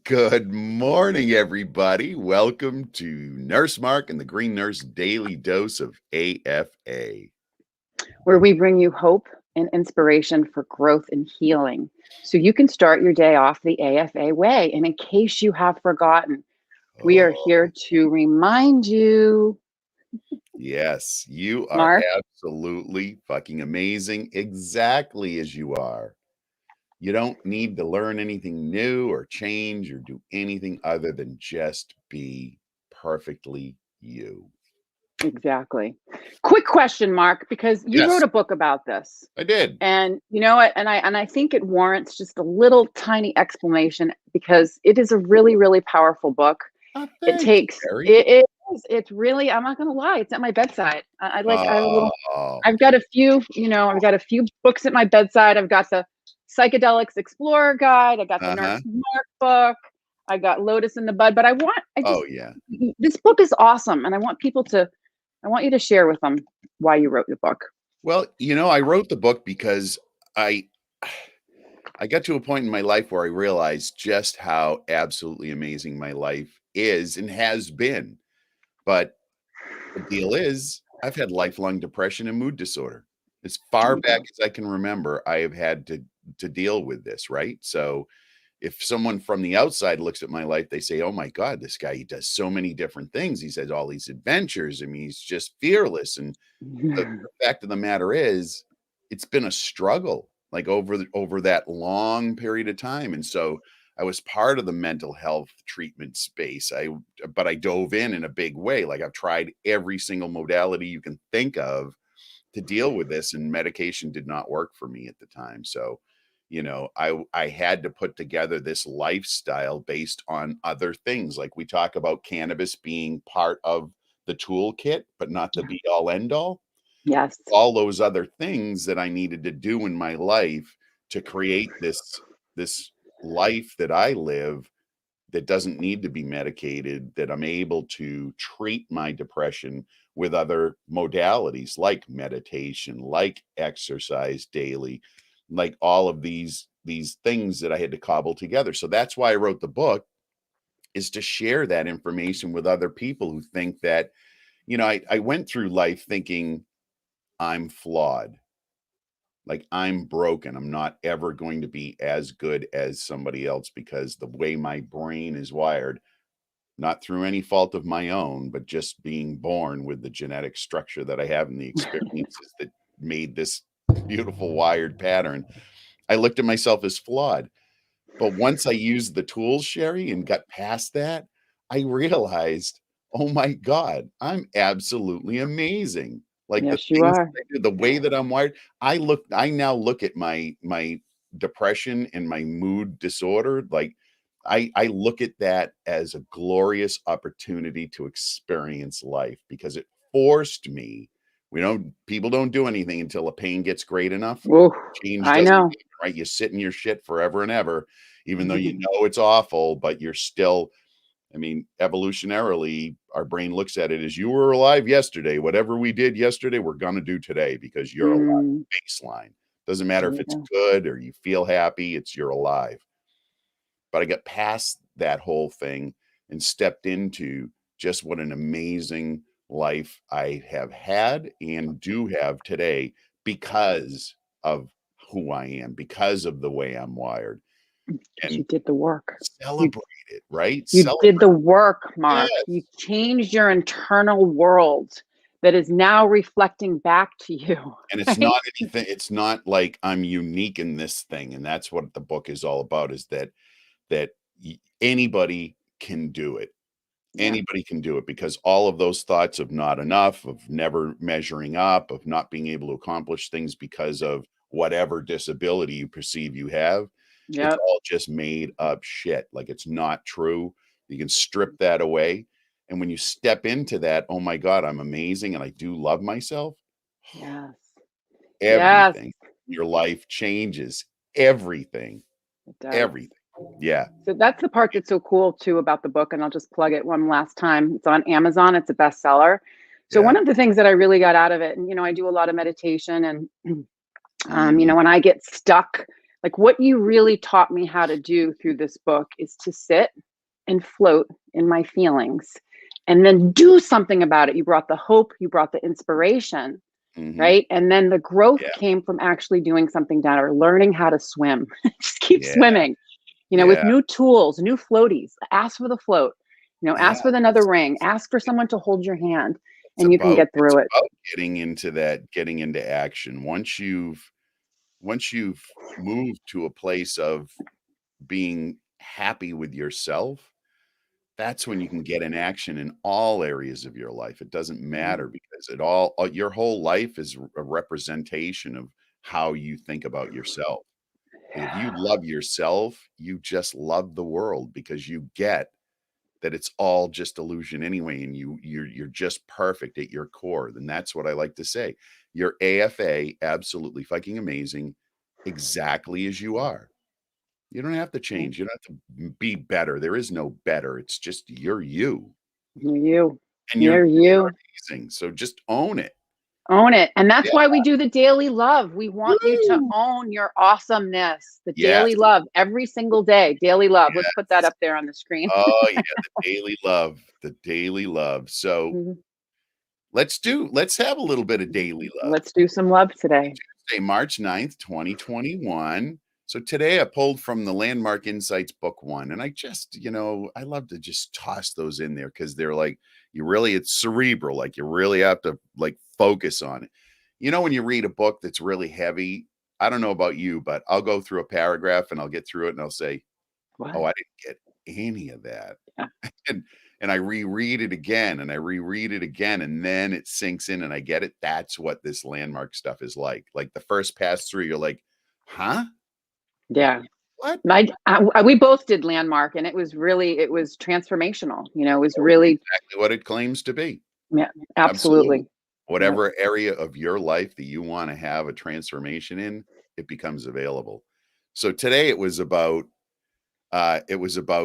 Good morning, everybody. Welcome to Nurse Mark and the Green Nurse Daily Dose of AFA. Where we bring you hope and inspiration for growth and healing so you can start your day off the AFA way. And in case you have forgotten, we are Oh, here to remind you, yes, you are Mark. absolutely fucking amazing, exactly as you are. You don't need to learn anything new or change or do anything other than just be perfectly you. Exactly. Quick question, Mark, because you wrote Yes, a book about this. I did. And you know what? And I think it warrants just a little tiny explanation because it is a really, really powerful book. Oh, It thank you, takes Barry. it's really, I'm not gonna lie, it's at my bedside. I have a little, Oh, I've got a few, I've got a few books at my bedside. I've got the Psychedelics Explorer Guide, I got the uh-huh. Nurse Mark book, I got Lotus in the Bud, but I just, Oh, yeah. this book is awesome, and I want you to share with them why you wrote the book. Well, I wrote the book because I I got to a point in my life where I realized just how absolutely amazing my life is and has been. But the deal is, I've had lifelong depression and mood disorder. As far There you back go. as I can remember, I have had to deal with this, right? So if someone from the outside looks at my life, they say, "Oh my God, this guy, he does so many different things. He's had all these adventures. I mean, he's just fearless." And the fact of the matter is, it's been a struggle, like, over that long period of time, and so I was part of the mental health treatment space. But I dove in a big way. Like, I've tried every single modality you can think of to deal with this, and medication did not work for me at the time. So, I had to put together this lifestyle based on other things. Like, we talk about cannabis being part of the toolkit, but not the Yeah. be all end all. Yes. All those other things that I needed to do in my life to create this life that I live that doesn't need to be medicated, that I'm able to treat my depression with other modalities like meditation, like exercise daily, like all of these things that I had to cobble together. So that's why I wrote the book, is to share that information with other people who think that, I went through life thinking I'm flawed. Like, I'm broken. I'm not ever going to be as good as somebody else because the way my brain is wired, not through any fault of my own, but just being born with the genetic structure that I have and the experiences that made this beautiful wired pattern. I looked at myself as flawed. But once I used the tools, Sherry, and got past that, I realized, oh my God, I'm absolutely amazing. Like, the Yes, you things are. that I do, the way that I'm wired, I now look at my depression and my mood disorder, like, I look at that as a glorious opportunity to experience life because it forced me. People don't do anything until the pain gets great enough. Oh, Change I doesn't know. happen, right? You sit in your shit forever and ever, even though you know it's awful, but you're still, I mean, evolutionarily, our brain looks at it as you were alive yesterday. Whatever we did yesterday, we're going to do today because you're alive. Mm, Baseline. Doesn't matter there if you it's go. good or you feel happy, it's you're alive. But I got past that whole thing and stepped into just what an amazing life I have had and do have today because of who I am, because of the way I'm wired. Because And you did the work. You celebrate it, right? you did Celebrate. the work, Mark. You Yes. changed your internal world that is now reflecting back to you, And it's right? not anything, it's not like I'm unique in this thing. And that's what the book is all about, is that anybody can do it. Yeah. Anybody can do it because all of those thoughts of not enough, of never measuring up, of not being able to accomplish things because of whatever disability you perceive you have, it's Yep. all just made up shit. Like, it's not true. You can strip that away. And when you step into that, oh my God, I'm amazing and I do love myself, Yes. Yes. everything, your life changes. Everything, It does. everything. Yeah. So that's the part that's so cool too about the book, and I'll just plug it one last time. It's on Amazon. It's a bestseller. So Yeah. one of the things that I really got out of it, and I do a lot of meditation, and Mhm. when I get stuck, Like what you really taught me how to do through this book is to sit and float in my feelings and then do something about it. You brought the hope, you brought the inspiration, Mhm. right? And then the growth Yeah, came from actually doing something down or learning how to swim. Just keep yeah, swimming, with yeah, new tools, new floaties. Ask for the float, yeah. ask for another ring, ask for someone to hold your hand, It's and you can about get through it. getting into action. Once you've moved to a place of being happy with yourself, that's when you can get in action in all areas of your life. It doesn't matter because your whole life is a representation of how you think about yourself. Like if you love yourself, you just love the world because you get that it's all just illusion anyway, and you're just perfect at your core. Then that's what I like to say. You're AFA, absolutely fucking amazing, exactly as you are. You don't have to change. You don't have to be better. There is no better. It's just you're you, You're you. and You're you're you. amazing. So just own it. Own it. And that's Yeah. why we do the daily love. We want you to Woo! own your awesomeness. The Yes. daily love every single day. Daily love. Let's put that Yes. up there on the screen. Oh yeah, the daily love. The daily love. So Mhm. let's have a little bit of daily love. Let's do some love today. Tuesday, March 9th, 2021. So today I pulled from the Landmark Insights Book One, and I just, I love to just toss those in there because they're like, it's cerebral. Like you really have to like focus on it. When you read a book that's really heavy, I don't know about you, but I'll go through a paragraph and I'll get through it and I'll say, oh, What? I didn't get any of that. Yeah. And I reread it again and I reread it again and then it sinks in and I get it. That's what this landmark stuff is like. Like the first pass through, you're like, huh? Yeah. What? We both did Landmark, and it was transformational. It was Oh, really, exactly what it claims to be. yeah, Absolutely. absolutely. Yep. Whatever area of your life that you want to have a transformation in, it becomes available. So today it was about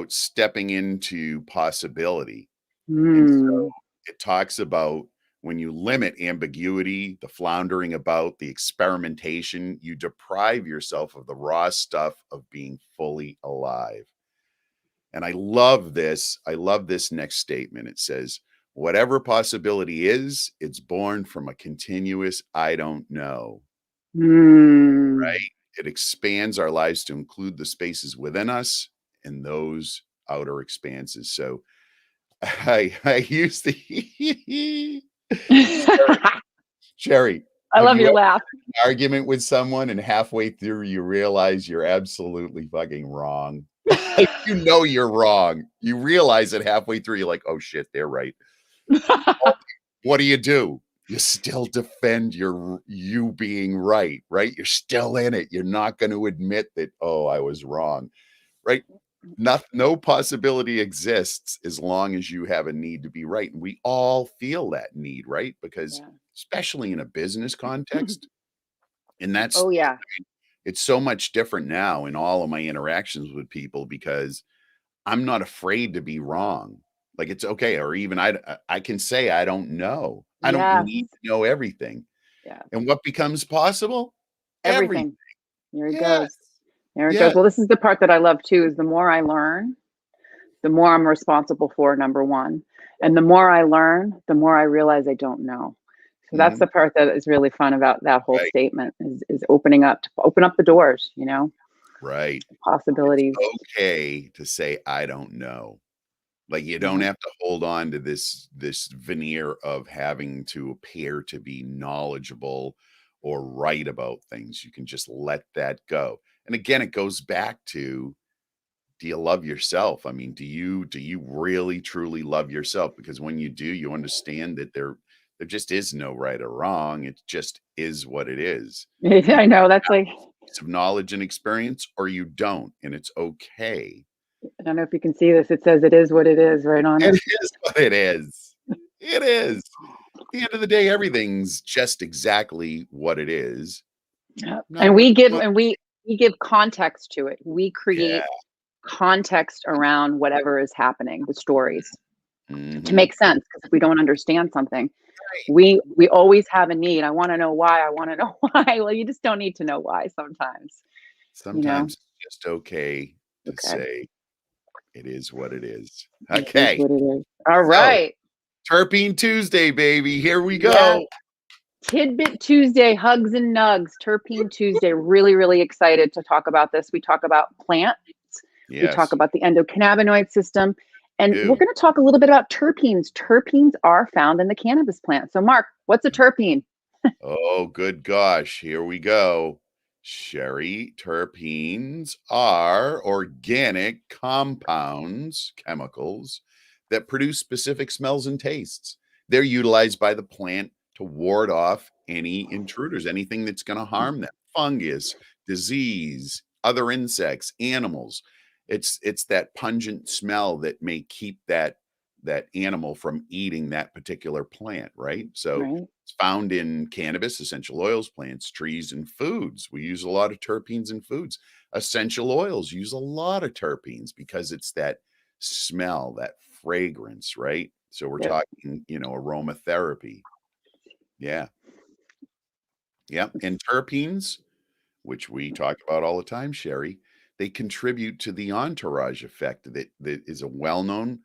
stepping into possibility. And so Mm. it talks about when you limit ambiguity, the floundering about, the experimentation, you deprive yourself of the raw stuff of being fully alive. And I love this. I love this next statement. It says, whatever possibility is, it's born from a continuous I don't know, Mm. right? It expands our lives to include the spaces within us and those outer expanses. So I used to Sherry, I Sherry, have love you your ever laugh. had an argument with someone and halfway through you realize you're absolutely fucking wrong? Like, you're wrong. You realize it halfway through, you're like, "Oh shit, they're right." What do? You still defend you being right, right? You're still in it. You're not gonna admit that, "Oh, I was wrong." Right? No possibility exists as long as you have a need to be right, and we all feel that need, right? Because Yeah. especially in a business context, and that's Oh yeah. it's so much different now in all of my interactions with people because I'm not afraid to be wrong. Like, it's okay, or even I can say, "I don't know." I don't Yes. need to know everything. Yeah. And what becomes possible? Everything. Everything. There it Yes, goes. There it goes. yes. Well, this is the part that I love too, is the more I learn, the more I'm responsible for, number one. And the more I learn, the more I realize I don't know. So that's Mhm. the part that is really fun about that whole Right, statement is opening up to open up the doors, right. It's possibilities. okay to say, "I don't know." Like, you don't Yeah. have to hold on to this veneer of having to appear to be knowledgeable or right about things. You can just let that go. And again, it goes back to, do you love yourself? I mean, do you really truly love yourself? Because when you do, you understand that there just is no right or wrong. It just is what it is. You I know that's like, piece of knowledge and experience or you don't, and it's okay. I don't know if you can see this. It says it is what it is right on It it. is what it is. It is. At the end of the day, everything's just exactly what it is. Yeah. Not And what we you give want. and we give context to it. We Yeah. create context around whatever is happening, the stories, to Mhm. make sense. Because if we don't understand something, Right. we always have a need. I want to know why. I want to know why. Well, you just don't need to know why sometimes. you know? Sometimes it's just okay to Okay. say it is what it is. It is Okay. what it is. All So, right. Terpene Tuesday, baby. Here we Yes. go. Tidbit Tuesday, hugs and nugs, Terpene Tuesday. Really, really excited to talk about this. We talk about plants, we talk Yes, about the endocannabinoid system, and we're do. going to talk a little bit about terpenes. Terpenes are found in the cannabis plant. So, Mark, what's a terpene? Oh, good gosh. Here we go. Sherry, terpenes are organic compounds, chemicals that produce specific smells and tastes. They're utilized by the plant to ward off any intruders, anything that's going to harm them, fungus, disease, other insects, animals. It's that pungent smell that may keep that animal from eating that particular plant, right? So Right? it's found in cannabis, essential oils, plants, trees, and foods. We use a lot of terpenes in foods. Essential oils use a lot of terpenes because it's that smell, that fragrance, right? So we're Yep. talking, aromatherapy. Yeah. Yeah. And terpenes, which we talk about all the time, Sherry, they contribute to the entourage effect that is a well-known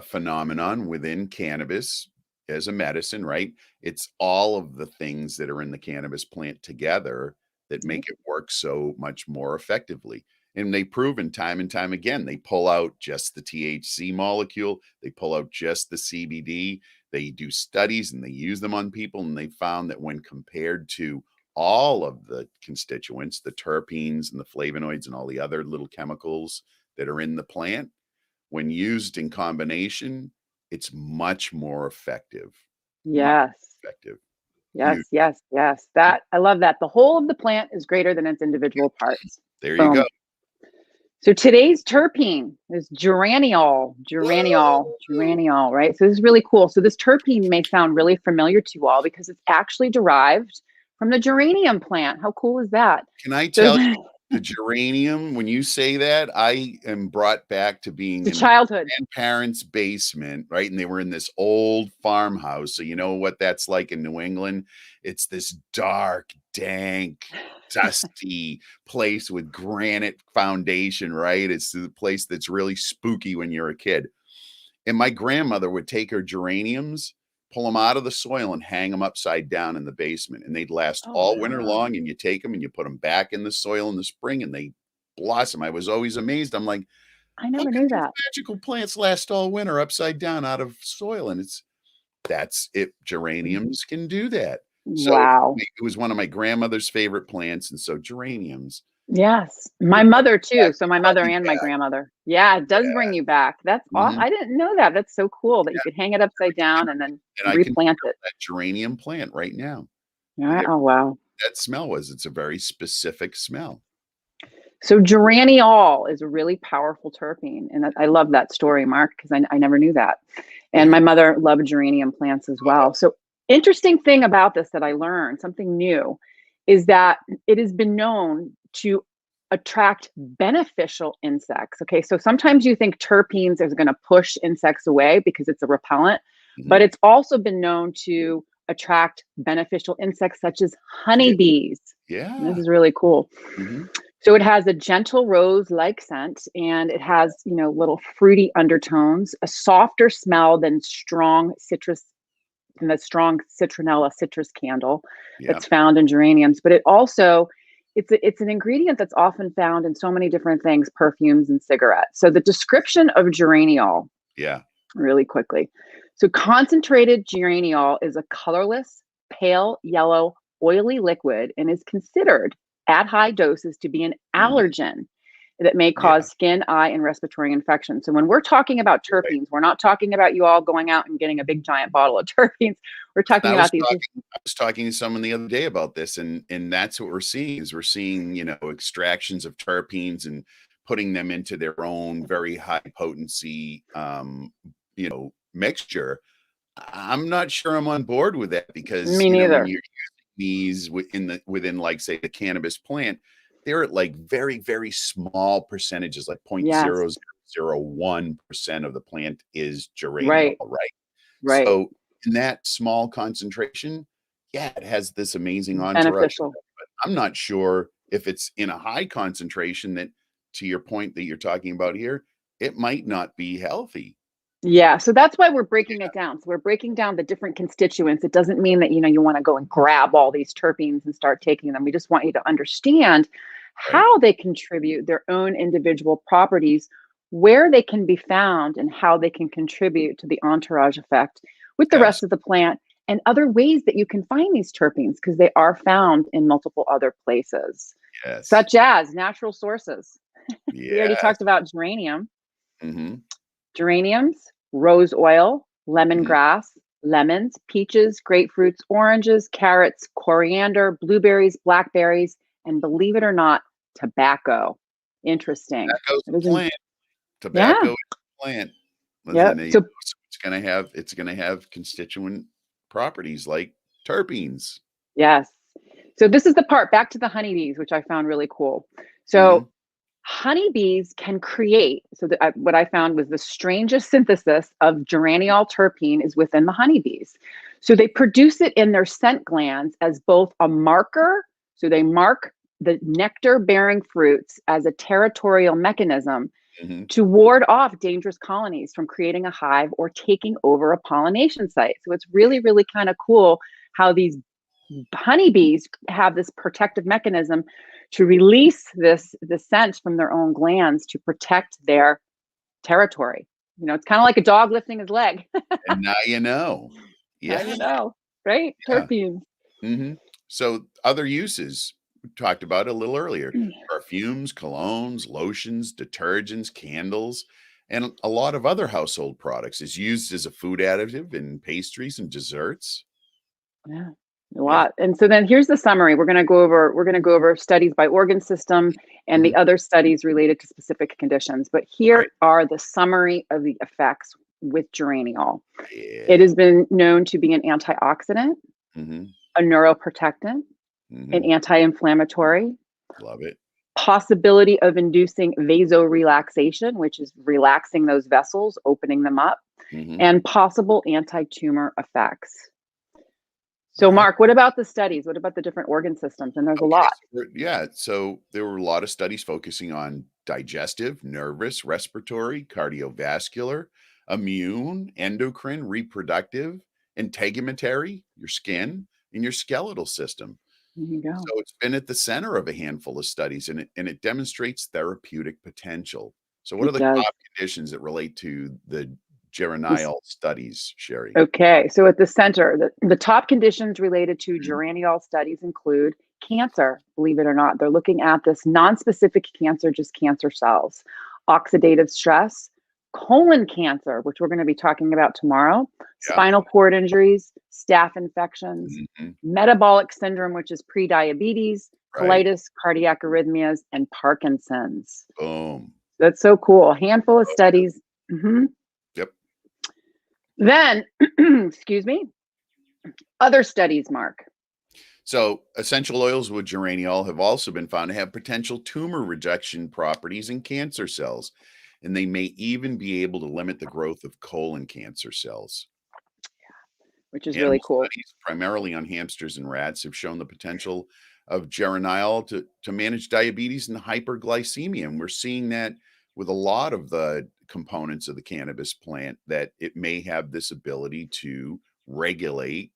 phenomenon within cannabis as a medicine, right? It's all of the things that are in the cannabis plant together that Yep. make it work so much more effectively. And they've proven time and time again, they pull out just the THC molecule, they pull out just the CBD, they do studies and they use them on people, and they found that when compared to all of the constituents, the terpenes and the flavonoids and all the other little chemicals that are in the plant, when used in combination, it's much more effective. Much Yes. effective. Yes, Huge. yes, yes. That I love that. The whole of the plant is greater than its individual parts. There you go. Boom. So today's terpene is geraniol, geraniol, Woo! geraniol, right? So this is really cool. So this terpene may sound really familiar to you all because it's actually derived from the geranium plant. How cool is that? Can I So tell you, the geranium, when you say that, I am brought back to being the in my childhood. grandparents' basement, right? And they were in this old farmhouse. So you know what that's like in New England? It's this dark, dank, dusty place with granite foundation, right? It's the place that's really spooky when you're a kid. And my grandmother would take her geraniums, pull them out of the soil, and hang them upside down in the basement. And they'd last Oh all winter wow. long. And you take them and you put them back in the soil in the spring and they blossom. I was always amazed. I'm like, I how never can knew these that. magical plants last all winter upside down out of soil? And that's it. Geraniums can do that. So Wow. it was one of my grandmother's favorite plants. And so geraniums, Yes. they My brought mother me back, too. So my brought mother me and my back. grandmother. Yeah, it does bring you back. That's Yeah. all. Mhm. I didn't know that. That's so cool that you could hang it upside down and then And I can replant smell it. that geranium plant right now. Yeah. There Oh wow. that smell was. It's a very specific smell. So geraniol is a really powerful terpene, and I love that story, Mark, because I never knew that. And Yeah. my mother loved geranium plants as well. So interesting thing about this that I learned, something new, is that it has been known to attract beneficial insects. Okay, so sometimes you think terpenes is going to push insects away because it's a repellent, but Mhm. it's also been known to attract beneficial insects such as Yeah. honeybees. And this Yeah. is really cool. Mhm. So it has a gentle rose-like scent, and it has, little fruity undertones, a softer smell than the strong citronella citrus candle Yeah. that's found in geraniums. But it's an ingredient that's often found in so many different things, perfumes and cigarettes. So the description of geraniol, Yeah. really quickly. So concentrated geraniol is a colorless, pale yellow, oily liquid and is considered at high doses to be an Mhm. allergen that may Yeah. cause skin, eye, and respiratory infections. So when we're talking about Right. terpenes, we're not talking about you all going out and getting a big giant bottle of terpenes. We're talking about these. I was talking to someone the other day about this, and that's what we're seeing is we're seeing, extractions of terpenes and putting them into their own very high potency, mixture. I'm not sure I'm on board with that because, Me when neither. you're these within like say the cannabis plant, they're at like very, very small percentages, like Yes. 0.0001% of the plant is geraniol, Right. right? Right. So in that small concentration, yeah, it has this amazing entourage, Beneficial. but I'm not sure if it's in a high concentration, that, to your point that you're talking about here, it might not be healthy. Yeah, so that's why we're breaking it down. So we're breaking down the different constituents. It doesn't mean that, you want to go and grab all these terpenes and start taking them. We just want you to understand Right. how they contribute their own individual properties, where they can be found, and how they can contribute to the entourage effect with the rest of the plant, and other ways that you can find these terpenes, because they are found in multiple other places, Yes. such as natural sources. We already talked Yes. about geranium. Mhm. Geraniums, rose oil, Mhm. lemongrass, lemons, peaches, grapefruits, oranges, carrots, coriander, blueberries, blackberries, and believe it or not, tobacco. Interesting. Tobacco's It a isn't, plant. yeah, Tobacco is a plant. yep. Listen, So, it's gonna have constituent properties like terpenes. yes. So, this is the part back to the honeybees, which I found really cool. So, Mhm. honeybees can create, what I found was the strangest synthesis of geraniol terpene is within the honeybees. So they produce it in their scent glands as both a marker, so they mark the nectar bearing fruits as a territorial mechanism Mhm. to ward off dangerous colonies from creating a hive or taking over a pollination site. So it's really, really kind of cool how these honeybees have this protective mechanism to release this scent from their own glands to protect their territory. It's kind of like a dog lifting his leg. And now you know. Now Yeah, you know, right? yeah. Terpenes. Mhm. So other uses, we talked about it a little earlier: perfumes, colognes, lotions, detergents, candles, and a lot of other household products. Is used as a food additive in pastries and desserts. Yeah, a Yeah. lot. And so then here's the summary. We're going to go over studies by organ system and Mhm. the other studies related to specific conditions. But Right. here are the summary of the effects with geraniol. It Yeah. has been known to be an antioxidant, Mhm. a neuroprotectant, an Mhm. anti-inflammatory, Love it. possibility of inducing vasorelaxation, which is relaxing those vessels, opening them up, Mhm. and possible anti-tumor effects. So, Wow. Mark, what about the studies? What about the different organ systems? And there's a Okay, lot. so so there were a lot of studies focusing on digestive, nervous, respiratory, cardiovascular, immune, endocrine, reproductive, integumentary, your skin, and your skeletal system. There you go. So it's been at the center of a handful of studies, and it demonstrates therapeutic potential. So what are It the does. top conditions that relate to the This, geraniol studies, Sherry? okay. So, at the center, the top conditions related to Mhm. geraniol studies include cancer, believe it or not. They're looking at this non-specific cancer, just cancer cells, oxidative stress, colon cancer, which we're going to be talking about tomorrow, Yeah. spinal cord injuries, staph infections, Mhm. metabolic syndrome, which is prediabetes, Right. colitis, cardiac arrhythmias, and Parkinson's. Boom. That's so cool. A handful of Oh, yeah. studies. Mhm. Yep. Then, excuse me, other studies, Mark. So, essential oils with geraniol have also been found to have potential tumor rejection properties in cancer cells, and they may even be able to limit the growth of colon cancer cells. Which is really Animal cool. studies, primarily on hamsters and rats, have shown the potential of geraniol to manage diabetes and hyperglycemia. And we're seeing that with a lot of the components of the cannabis plant, that it may have this ability to regulate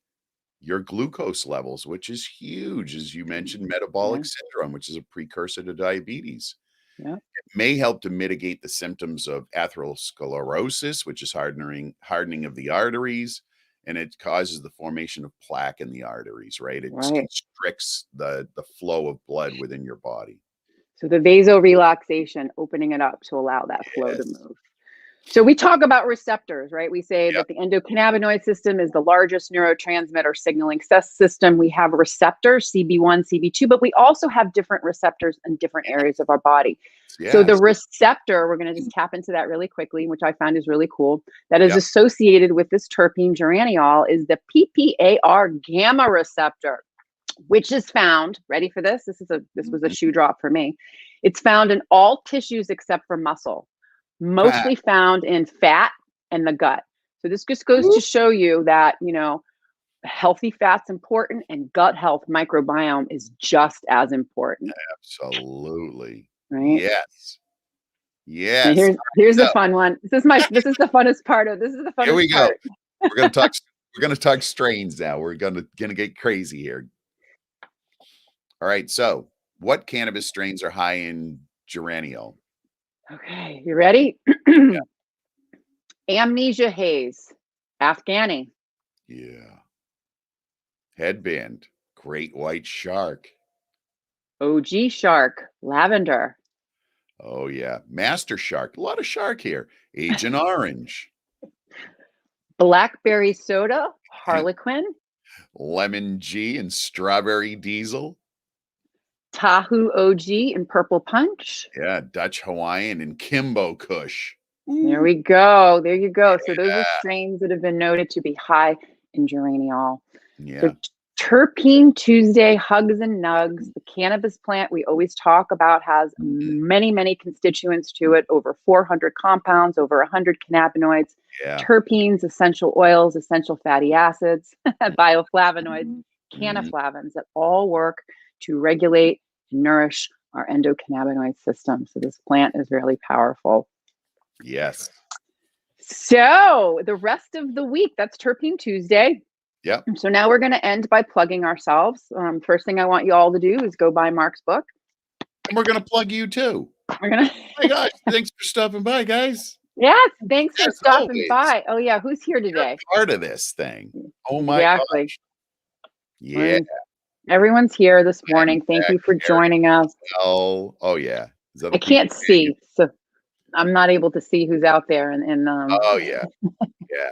your glucose levels, which is huge. As you mentioned, Yeah, metabolic syndrome, which is a precursor to diabetes, yeah, may help to mitigate the symptoms of atherosclerosis, which is hardening of the arteries, and it causes the formation of plaque in the arteries, right? It right. constricts the flow of blood within your body. So the vasorelaxation, opening it up to allow that flow to Yes. move. So we talk about receptors, right? We say Yep. that the endocannabinoid system is the largest neurotransmitter signaling system. We have receptors, CB1, CB2, but we also have different receptors in different areas of our body. So the Yes. receptor, we're going to just tap into that really quickly, which I found is really cool, that is Yep. associated with this terpene geraniol is the PPAR gamma receptor, which is found, ready for this? This was a Mhm. shoe drop for me. It's found in all tissues except for muscle, mostly found in fat and the gut. So this just goes to show you that, healthy fat's important, and gut health microbiome is just as important, Absolutely. right? Yes. And Yes. here's So the fun one. This is the funnest part of this is the here funnest we go. part. We're gonna talk. We're gonna talk strains now. We're gonna get crazy here. All right. So, what cannabis strains are high in geraniol? Okay, you ready? Amnesia haze, Afghani, Yeah. Headband. Great white shark. OG shark, lavender, Oh yeah. Master shark. A lot of shark here. Agent orange. blackberry soda, harlequin, Lemon G and strawberry diesel. Tahoe OG, and purple punch. Yeah. Dutch Hawaiian and Kimbo Kush. There Ooh, we go. There you go. So those are yeah. strains that have been noted to be high in geraniol. So Yeah. Terpene Tuesday, hugs and nugs. The cannabis plant we always talk about has Mhm. many, many constituents to it, over 400 compounds, over 100 cannabinoids, Yeah. terpenes, essential oils, essential fatty acids, bioflavonoids, Mhm. cannaflavins that all work to regulate and nourish our endocannabinoid system. So this plant is really powerful. Yes. So the rest of the week, that's Terpene Tuesday. Yep. So now we're going to end by plugging ourselves. First thing I want you all to do is go buy Mark's book. And we're gonna plug you too. We're going My to, gosh, thanks for stopping by, guys. yes, thanks for As stopping always, by. Oh, yeah, who's here you're today? part of this thing. Oh my Exactly. gosh. Yeah. We're, everyone's here this And morning. Thank Beck, you for Eric, joining us. oh yeah. There's other I people can't hanging. see, so I'm not able to see who's out there. And Oh yeah. Yeah.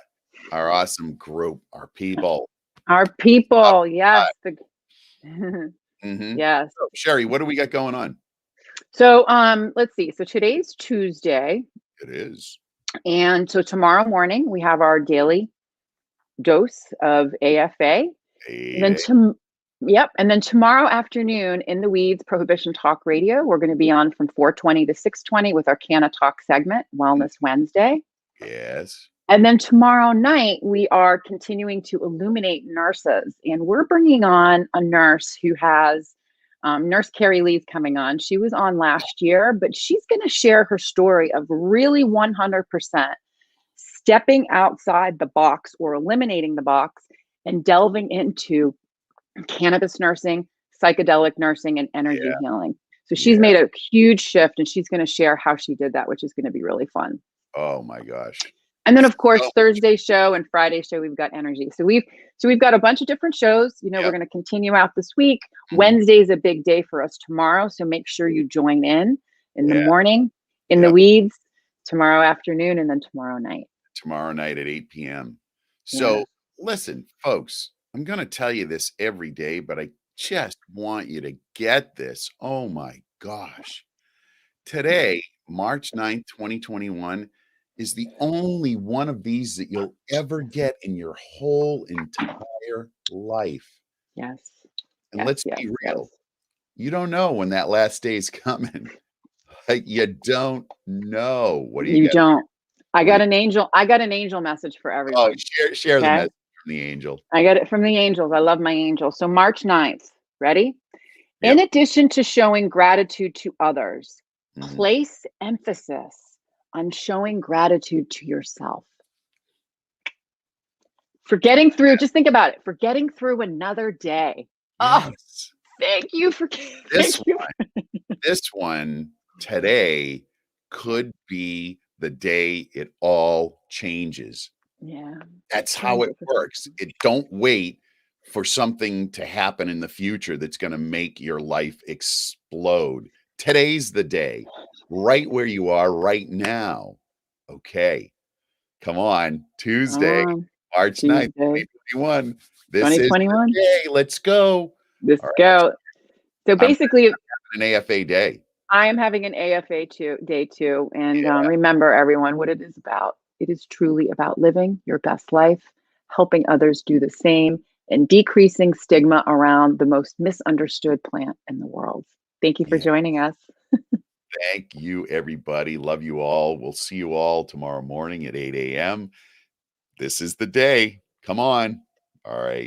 Our awesome group, our people. our Up people, yes. high. Mhm. Yes. So, Sherry, what do we got going on? So let's see. So today's Tuesday. It is. And so tomorrow morning we have our daily dose of AFA. And 8 then a.m. yep, and then tomorrow afternoon in the Weeds Prohibition Talk Radio, we're going to be on from 4:20 to 6:20 with our Canna Talk segment, Wellness Wednesday. Yes. And then tomorrow night we are continuing to illuminate nurses, and we're bringing on a nurse who has Nurse Carrie Lee's coming on. She was on last year, but she's going to share her story of really 100% stepping outside the box or eliminating the box and delving into cannabis nursing, psychedelic nursing, and energy Yeah. healing. So Yeah. she's made a huge shift and she's going to share how she did that, which is going to be really fun. Oh my gosh. And then of course So Thursday show and Friday show we've got energy. So we've got a bunch of different shows. We're yep. going to continue out this week. Mhm. Wednesday is a big day for us tomorrow, so make sure you join in the Yeah. morning, in the Yep. weeds, tomorrow afternoon, and then tomorrow night. Tomorrow night at 8 p.m. Yeah. So listen, folks, I'm going to tell you this every day, but I just want you to get this. Oh my gosh. Today, March 9th, 2021, is the only one of these that you'll ever get in your whole entire life. Yes. And Yes. let's Yes. be Yes. real, you don't know when that last day is coming. Like, you don't know. What do you You got? don't. I What do got you, an angel. I got an angel message for oh, everyone. share the Okay. message from the angel. I got it from the angels. I love my angels. So March 9th. Ready? In Yep. addition to showing gratitude to others, Mhm. place emphasis on showing gratitude to yourself. For getting through, just think about it, for getting through another day. Oh, Yes. thank you for This thank you. This one today could be the day it all changes. Yeah. That's how Change it it for works. something. It don't wait for something to happen in the future that's gonna make your life explode. Today's the day, right where you are right now. Okay, come on, Tuesday, March 9th, Tuesday, 2021. This is the 2021. day. Let's go. Let's All right, go. So I'm basically, an AFA day. I am having an AFA day two. And Yeah, remember, everyone, what it is about. It is truly about living your best life, helping others do the same, and decreasing stigma around the most misunderstood plant in the world. Thank you for yeah. joining us. Thank you, everybody. Love you all. We'll see you all tomorrow morning at 8 a.m. This is the day. Come on. All right.